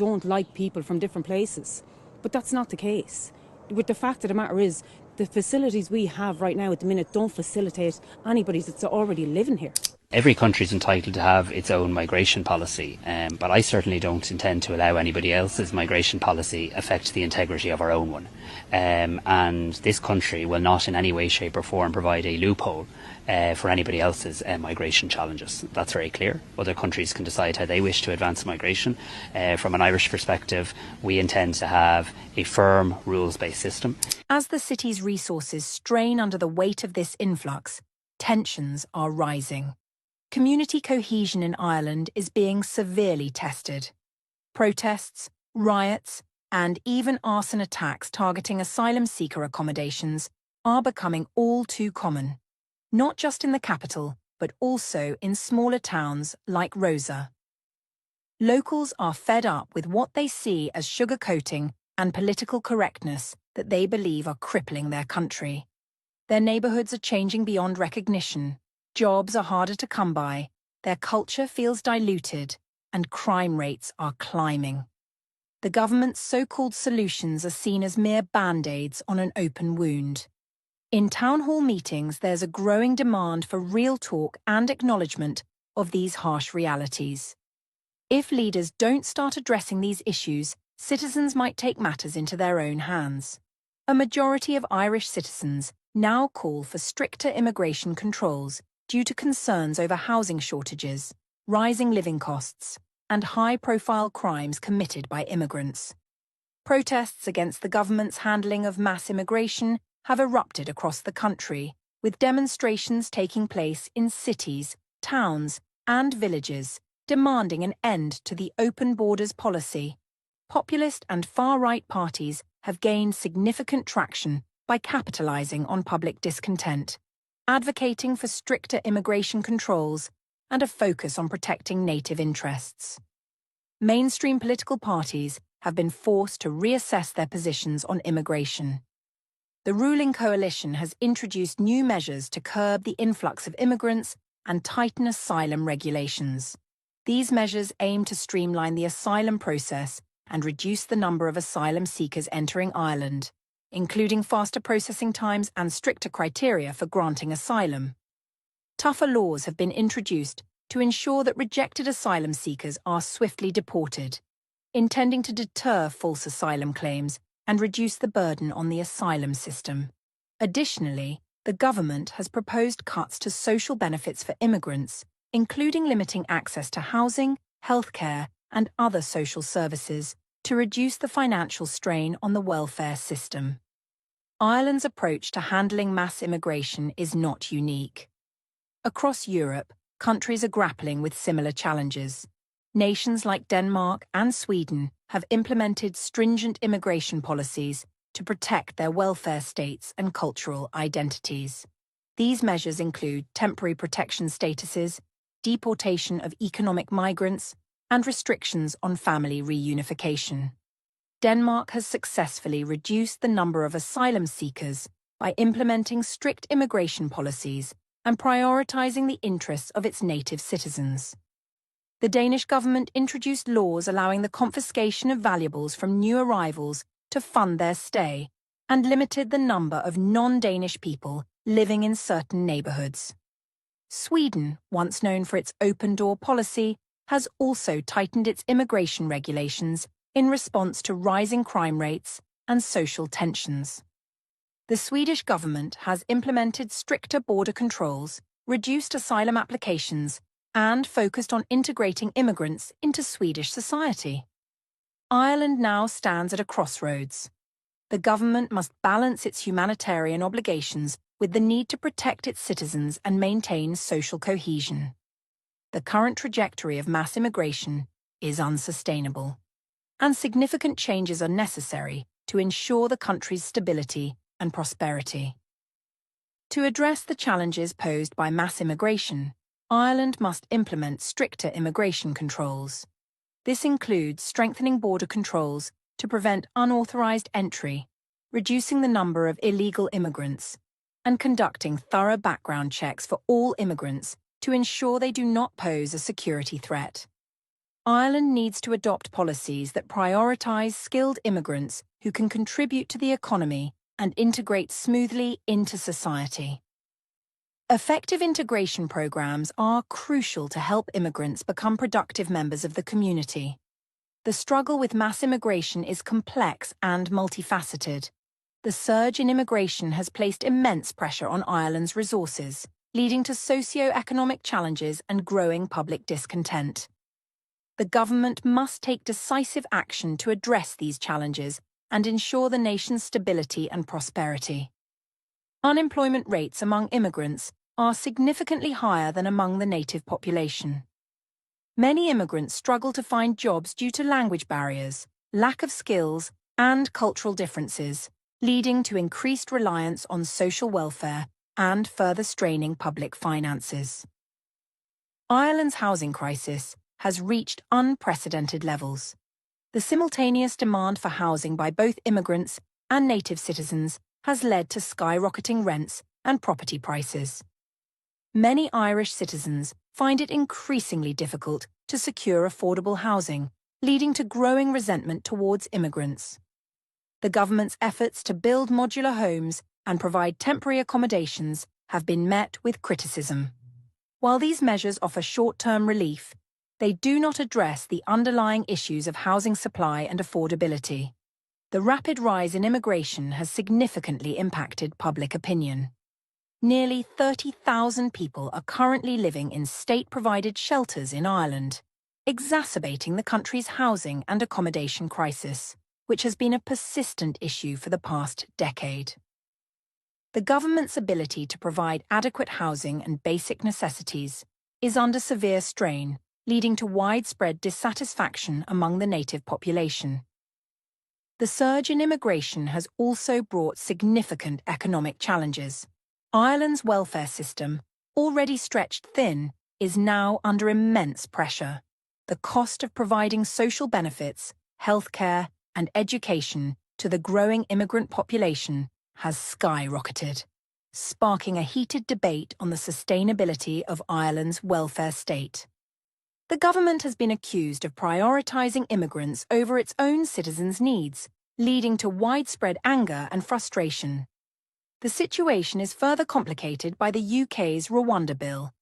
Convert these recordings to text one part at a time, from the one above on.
don't like people from different places. But that's not the case. But the fact of the matter is, the facilities we have right now at the minute don't facilitate anybody that's already living here. Every country is entitled to have its own migration policy, but I certainly don't intend to allow anybody else's migration policy affect the integrity of our own one. And this country will not in any way, shape or form provide a loophole for anybody else's migration challenges. That's very clear. Other countries can decide how they wish to advance migration. From an Irish perspective, we intend to have a firm rules-based system. As the city's resources strain under the weight of this influx, tensions are rising. Community cohesion in Ireland is being severely tested. Protests, riots, and even arson attacks targeting asylum seeker accommodations are becoming all too common, not just in the capital, but also in smaller towns like Rosa. Locals are fed up with what they see as sugarcoating and political correctness that they believe are crippling their country. Their neighbourhoods are changing beyond recognition. Jobs are harder to come by, their culture feels diluted, and crime rates are climbing. The government's so-called solutions are seen as mere band-aids on an open wound. In town hall meetings, there's a growing demand for real talk and acknowledgement of these harsh realities. If leaders don't start addressing these issues, citizens might take matters into their own hands. A majority of Irish citizens now call for stricter immigration controls due to concerns over housing shortages, rising living costs, and high-profile crimes committed by immigrants. Protests against the government's handling of mass immigration have erupted across the country, with demonstrations taking place in cities, towns, and villages, demanding an end to the open borders policy. Populist and far-right parties have gained significant traction by capitalizing on public discontent, advocating for stricter immigration controls and a focus on protecting native interests. Mainstream political parties have been forced to reassess their positions on immigration. The ruling coalition has introduced new measures to curb the influx of immigrants and tighten asylum regulations. These measures aim to streamline the asylum process and reduce the number of asylum seekers entering Ireland, including faster processing times and stricter criteria for granting asylum. Tougher laws have been introduced to ensure that rejected asylum seekers are swiftly deported, intending to deter false asylum claims and reduce the burden on the asylum system. Additionally, the government has proposed cuts to social benefits for immigrants, including limiting access to housing, healthcare, and other social services to reduce the financial strain on the welfare system. Ireland's approach to handling mass immigration is not unique. Across Europe, countries are grappling with similar challenges. Nations like Denmark and Sweden have implemented stringent immigration policies to protect their welfare states and cultural identities. These measures include temporary protection statuses, deportation of economic migrants, and restrictions on family reunification. Denmark has successfully reduced the number of asylum seekers by implementing strict immigration policies and prioritizing the interests of its native citizens. The Danish government introduced laws allowing the confiscation of valuables from new arrivals to fund their stay and limited the number of non-Danish people living in certain neighborhoods. Sweden, once known for its open-door policy, has also tightened its immigration regulations in response to rising crime rates and social tensions. The Swedish government has implemented stricter border controls, reduced asylum applications, and focused on integrating immigrants into Swedish society. Ireland now stands at a crossroads. The government must balance its humanitarian obligations with the need to protect its citizens and maintain social cohesion. The current trajectory of mass immigration is unsustainable, and significant changes are necessary to ensure the country's stability and prosperity. To address the challenges posed by mass immigration, Ireland must implement stricter immigration controls. This includes strengthening border controls to prevent unauthorized entry, reducing the number of illegal immigrants, and conducting thorough background checks for all immigrants to ensure they do not pose a security threat. Ireland needs to adopt policies that prioritise skilled immigrants who can contribute to the economy and integrate smoothly into society. Effective integration programmes are crucial to help immigrants become productive members of the community. The struggle with mass immigration is complex and multifaceted. The surge in immigration has placed immense pressure on Ireland's resources, leading to socio-economic challenges and growing public discontent. The government must take decisive action to address these challenges and ensure the nation's stability and prosperity. Unemployment rates among immigrants are significantly higher than among the native population. Many immigrants struggle to find jobs due to language barriers, lack of skills, and cultural differences, leading to increased reliance on social welfare and further straining public finances. Ireland's housing crisis has reached unprecedented levels. The simultaneous demand for housing by both immigrants and native citizens has led to skyrocketing rents and property prices. Many Irish citizens find it increasingly difficult to secure affordable housing, leading to growing resentment towards immigrants. The government's efforts to build modular homes and provide temporary accommodations have been met with criticism. While these measures offer short-term relief, they do not address the underlying issues of housing supply and affordability. The rapid rise in immigration has significantly impacted public opinion. Nearly 30,000 people are currently living in state-provided shelters in Ireland, exacerbating the country's housing and accommodation crisis, which has been a persistent issue for the past decade. The government's ability to provide adequate housing and basic necessities is under severe strain, leading to widespread dissatisfaction among the native population. The surge in immigration has also brought significant economic challenges. Ireland's welfare system, already stretched thin, is now under immense pressure. The cost of providing social benefits, healthcare, and education to the growing immigrant population has skyrocketed, sparking a heated debate on the sustainability of Ireland's welfare state. The government has been accused of prioritising immigrants over its own citizens' needs, leading to widespread anger and frustration. The situation is further complicated by the UK's Rwanda Bill,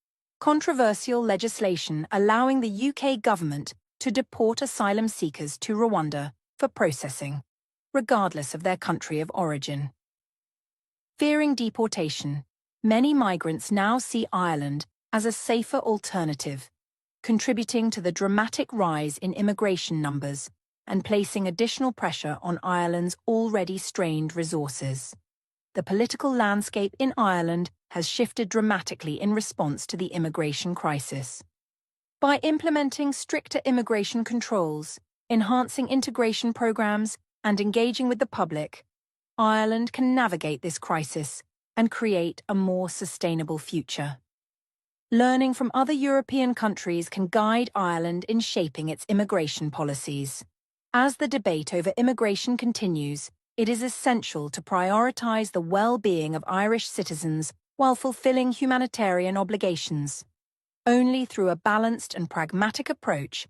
controversial legislation allowing the UK government to deport asylum seekers to Rwanda for processing, regardless of their country of origin. Fearing deportation, many migrants now see Ireland as a safer alternative, contributing to the dramatic rise in immigration numbers and placing additional pressure on Ireland's already strained resources. The political landscape in Ireland has shifted dramatically in response to the immigration crisis. By implementing stricter immigration controls, enhancing integration programmes, and engaging with the public, Ireland can navigate this crisis and create a more sustainable future. Learning from other European countries can guide Ireland in shaping its immigration policies. As the debate over immigration continues, it is essential to prioritise the well-being of Irish citizens while fulfilling humanitarian obligations. Only through a balanced and pragmatic approach